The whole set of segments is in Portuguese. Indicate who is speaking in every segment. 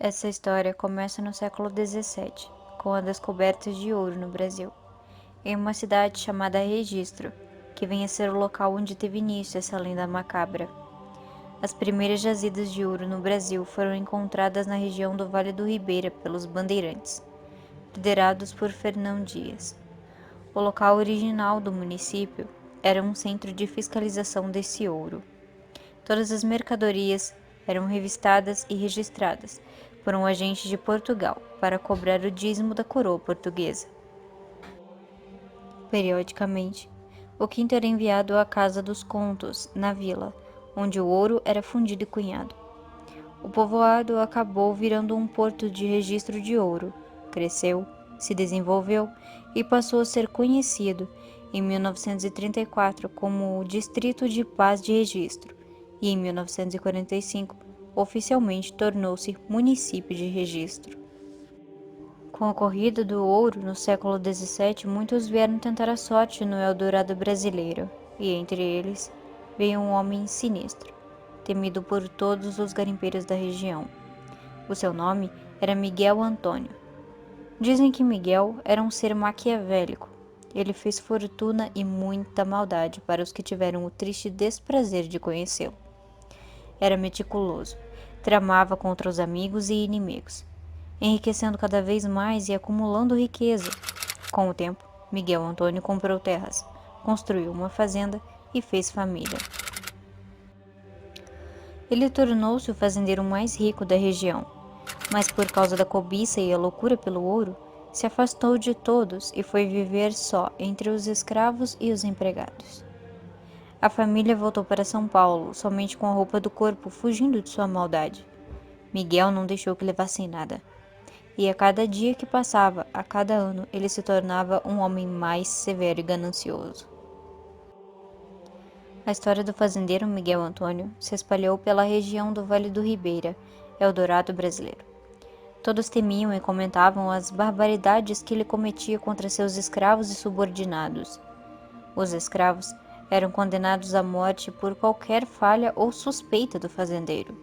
Speaker 1: Essa história começa no século XVII, com a descoberta de ouro no Brasil, em uma cidade chamada Registro, que vem a ser o local onde teve início essa lenda macabra. As primeiras jazidas de ouro no Brasil foram encontradas na região do Vale do Ribeira pelos bandeirantes, liderados por Fernão Dias. O local original do município era um centro de fiscalização desse ouro. Todas as mercadorias eram revistadas e registradas por um agente de Portugal para cobrar o dízimo da coroa portuguesa. Periodicamente, o quinto era enviado à Casa dos Contos, na vila, onde o ouro era fundido e cunhado. O povoado acabou virando um porto de registro de ouro, cresceu, se desenvolveu e passou a ser conhecido em 1934 como o Distrito de Paz de Registro e em 1945 oficialmente tornou-se município de Registro. Com a corrida do ouro no século XVII, muitos vieram tentar a sorte no Eldorado brasileiro, e entre eles veio um homem sinistro, temido por todos os garimpeiros da região. O seu nome era Miguel Antônio. Dizem que Miguel era um ser maquiavélico. Ele fez fortuna e muita maldade para os que tiveram o triste desprazer de conhecê-lo. Era meticuloso, tramava contra os amigos e inimigos, enriquecendo cada vez mais e acumulando riqueza. Com o tempo, Miguel Antônio comprou terras, construiu uma fazenda e fez família. Ele tornou-se o fazendeiro mais rico da região, mas por causa da cobiça e a loucura pelo ouro, se afastou de todos e foi viver só entre os escravos e os empregados. A família voltou para São Paulo, somente com a roupa do corpo, fugindo de sua maldade. Miguel não deixou que levassem nada. E a cada dia que passava, a cada ano, ele se tornava um homem mais severo e ganancioso. A história do fazendeiro Miguel Antônio se espalhou pela região do Vale do Ribeira, Eldorado brasileiro. Todos temiam e comentavam as barbaridades que ele cometia contra seus escravos e subordinados. Os escravos eram condenados à morte por qualquer falha ou suspeita do fazendeiro.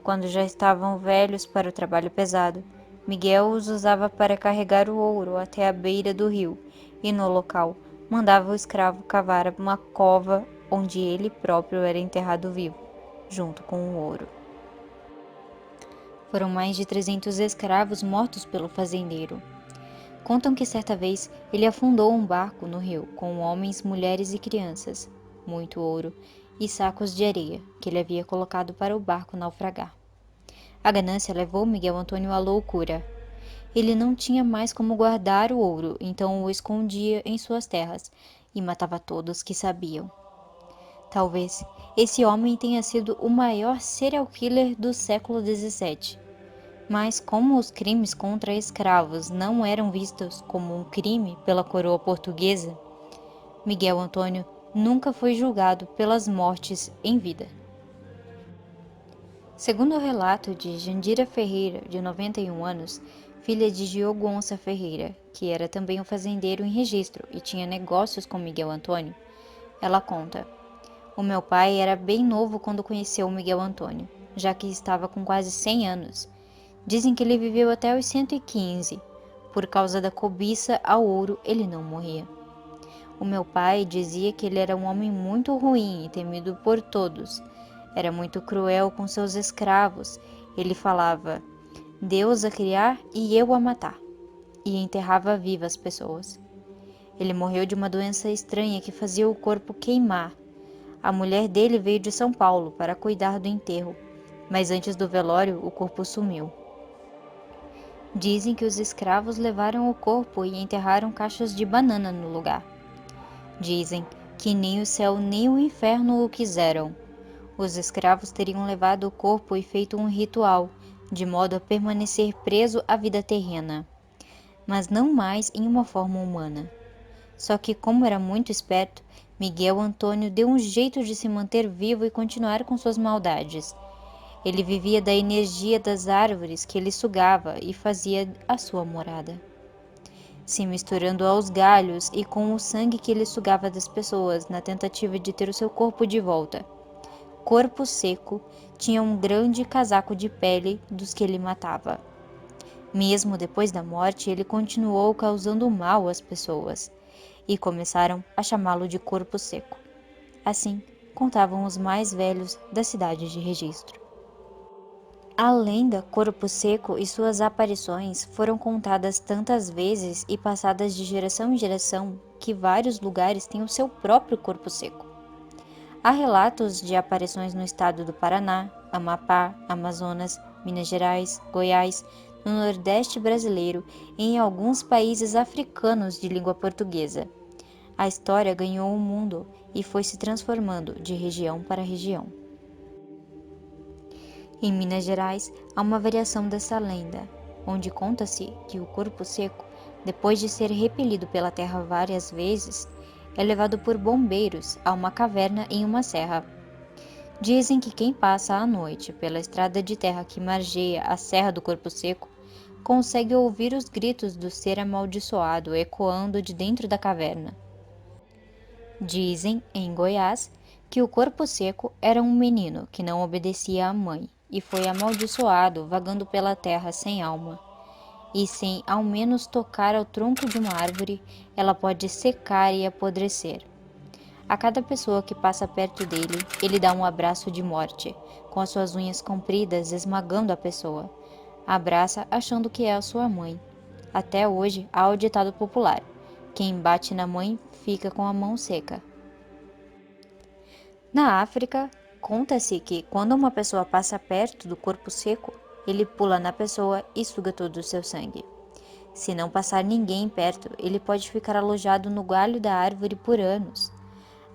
Speaker 1: Quando já estavam velhos para o trabalho pesado, Miguel os usava para carregar o ouro até a beira do rio e, no local, mandava o escravo cavar uma cova onde ele próprio era enterrado vivo, junto com o ouro. Foram mais de 300 escravos mortos pelo fazendeiro. Contam que certa vez ele afundou um barco no rio com homens, mulheres e crianças, muito ouro e sacos de areia que ele havia colocado para o barco naufragar. A ganância levou Miguel Antônio à loucura. Ele não tinha mais como guardar o ouro, então o escondia em suas terras e matava todos que sabiam. Talvez esse homem tenha sido o maior serial killer do século XVII. Mas como os crimes contra escravos não eram vistos como um crime pela coroa portuguesa, Miguel Antônio nunca foi julgado pelas mortes em vida. Segundo o relato de Jandira Ferreira, de 91 anos, filha de Diogo Onça Ferreira, que era também um fazendeiro em registro e tinha negócios com Miguel Antônio, ela conta: "O meu pai era bem novo quando conheceu Miguel Antônio, já que estava com quase 100 anos. Dizem que ele viveu até os 115. Por causa da cobiça ao ouro, ele não morria. O meu pai dizia que ele era um homem muito ruim e temido por todos. Era muito cruel com seus escravos. Ele falava, Deus a criar e eu a matar. E enterrava vivas as pessoas. Ele morreu de uma doença estranha que fazia o corpo queimar. A mulher dele veio de São Paulo para cuidar do enterro, mas antes do velório o corpo sumiu. Dizem que os escravos levaram o corpo e enterraram caixas de banana no lugar. Dizem que nem o céu nem o inferno o quiseram. Os escravos teriam levado o corpo e feito um ritual, de modo a permanecer preso à vida terrena, mas não mais em uma forma humana. Só que, como era muito esperto, Miguel Antônio deu um jeito de se manter vivo e continuar com suas maldades. Ele vivia da energia das árvores que ele sugava e fazia a sua morada, se misturando aos galhos e com o sangue que ele sugava das pessoas na tentativa de ter o seu corpo de volta. Corpo Seco tinha um grande casaco de pele dos que ele matava. Mesmo depois da morte, ele continuou causando mal às pessoas, e começaram a chamá-lo de Corpo Seco. Assim, contavam os mais velhos da cidade de Registro. A lenda Corpo Seco e suas aparições foram contadas tantas vezes e passadas de geração em geração que vários lugares têm o seu próprio Corpo Seco. Há relatos de aparições no estado do Paraná, Amapá, Amazonas, Minas Gerais, Goiás, no Nordeste brasileiro e em alguns países africanos de língua portuguesa. A história ganhou o mundo e foi se transformando de região para região. Em Minas Gerais, há uma variação dessa lenda, onde conta-se que o corpo seco, depois de ser repelido pela terra várias vezes, é levado por bombeiros a uma caverna em uma serra. Dizem que quem passa à noite pela estrada de terra que margeia a Serra do Corpo Seco consegue ouvir os gritos do ser amaldiçoado ecoando de dentro da caverna. Dizem, em Goiás, que o Corpo Seco era um menino que não obedecia à mãe e foi amaldiçoado vagando pela terra sem alma. E sem ao menos tocar ao tronco de uma árvore, ela pode secar e apodrecer. A cada pessoa que passa perto dele, ele dá um abraço de morte, com as suas unhas compridas esmagando a pessoa. Abraça achando que é a sua mãe. Até hoje há o ditado popular: quem bate na mãe fica com a mão seca. Na África, conta-se que quando uma pessoa passa perto do corpo seco, ele pula na pessoa e suga todo o seu sangue. Se não passar ninguém perto, ele pode ficar alojado no galho da árvore por anos,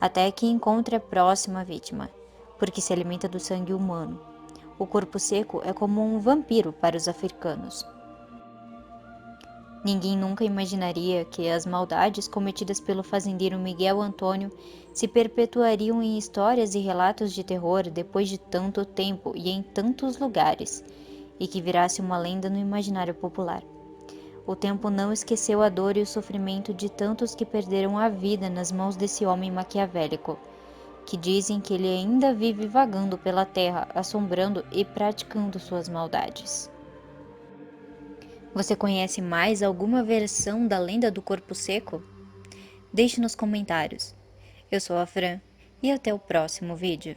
Speaker 1: até que encontre a próxima vítima, porque se alimenta do sangue humano. O corpo seco é como um vampiro para os africanos. Ninguém nunca imaginaria que as maldades cometidas pelo fazendeiro Miguel Antônio se perpetuariam em histórias e relatos de terror depois de tanto tempo e em tantos lugares, e que virasse uma lenda no imaginário popular. O tempo não esqueceu a dor e o sofrimento de tantos que perderam a vida nas mãos desse homem maquiavélico, que dizem que ele ainda vive vagando pela terra, assombrando e praticando suas maldades. Você conhece mais alguma versão da lenda do corpo seco? Deixe nos comentários. Eu sou a Fran e até o próximo vídeo.